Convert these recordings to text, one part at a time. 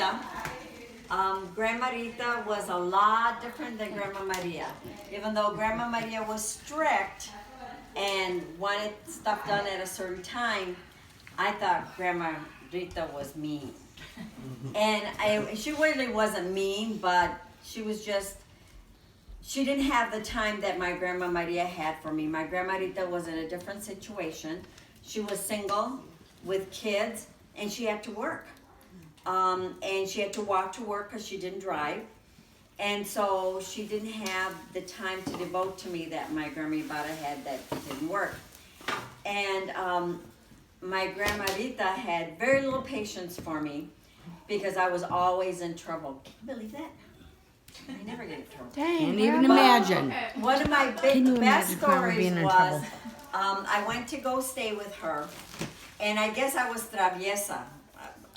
Rita. Grandma Rita was a lot different than Grandma Maria. Even though Grandma Maria was strict and wanted stuff done at a certain time, I thought Grandma Rita was mean. And she really wasn't mean, but she was just, she didn't have the time that my Grandma Maria had for me. My Grandma Rita was in a different situation. She was single with kids, and she had to work. And she had to walk to work because she didn't drive. And so she didn't have the time to devote to me that my Grandma Ibarra had that didn't work. And my Grandma Rita had very little patience for me because I was always in trouble. Can you believe that? I never get in trouble. Can't even imagine. One of my best stories was I went to go stay with her, and I guess I was traviesa.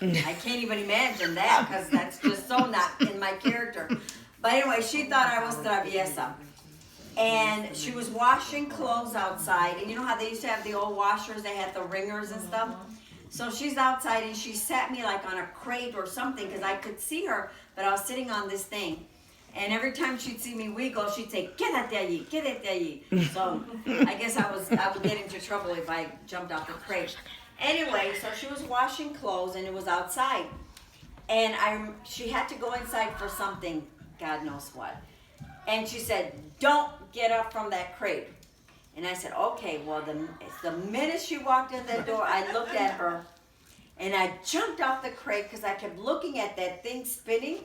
I can't even imagine that because that's just so not in my character. But anyway, she thought I was traviesa. And she was washing clothes outside. And you know how they used to have the old washers? They had the ringers and stuff. So she's outside and she sat me like on a crate or something because I could see her, but I was sitting on this thing. And every time she'd see me wiggle, she'd say, "Quédate allí, quédate allí." So I guess I would get into trouble if I jumped off the crate. Anyway, so she was washing clothes and it was outside. And she had to go inside for something, God knows what. And she said, "Don't get up from that crate." And I said, "Okay." Well, the minute she walked in that door, I looked at her and I jumped off the crate because I kept looking at that thing spinning.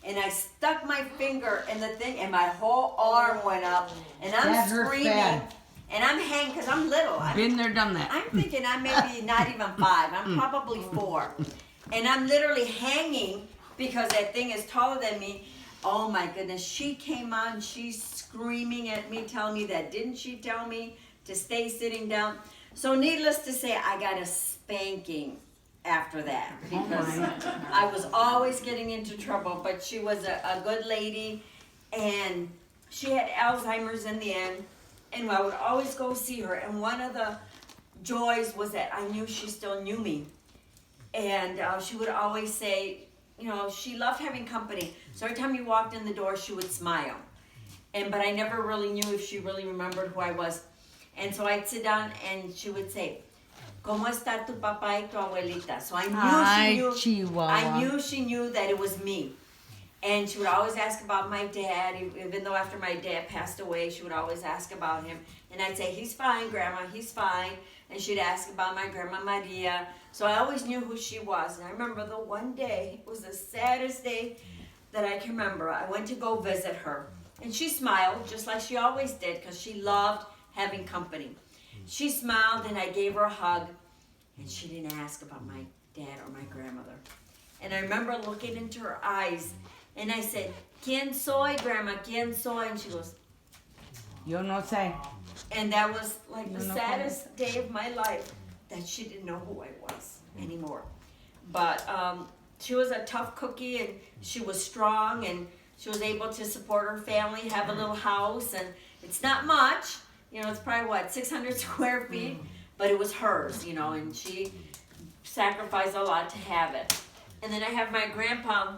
And I stuck my finger in the thing and my whole arm went up. And I'm screaming. And I'm hanging because I'm little. Been there, done that. I'm thinking I'm maybe not even 5. I'm probably 4. And I'm literally hanging because that thing is taller than me. Oh my goodness. She came on. She's screaming at me, telling me that. Didn't she tell me to stay sitting down? So needless to say, I got a spanking after that because I was always getting into trouble. But she was a good lady. And she had Alzheimer's in the end. And I would always go see her. And one of the joys was that I knew she still knew me. And she would always say, you know, she loved having company. So every time you walked in the door, she would smile. But I never really knew if she really remembered who I was. And so I'd sit down and she would say, "¿Cómo está tu papá y tu abuelita?" So I knew she knew that it was me. And she would always ask about my dad, even though after my dad passed away, she would always ask about him. And I'd say, "He's fine, Grandma, he's fine." And she'd ask about my Grandma Maria. So I always knew who she was. And I remember the one day, it was the saddest day that I can remember. I went to go visit her. And she smiled, just like she always did, because she loved having company. She smiled, and I gave her a hug. And she didn't ask about my dad or my grandmother. And I remember looking into her eyes. And I said, "¿Quién soy, Grandma? ¿Quién soy?" And she goes, "Yo no sé." And that was like the saddest day of my life, that she didn't know who I was anymore. But she was a tough cookie, and she was strong, and she was able to support her family, have a little house. And it's not much. You know, it's probably, 600 square feet. But it was hers, you know, and she sacrificed a lot to have it. And then I have my grandpa,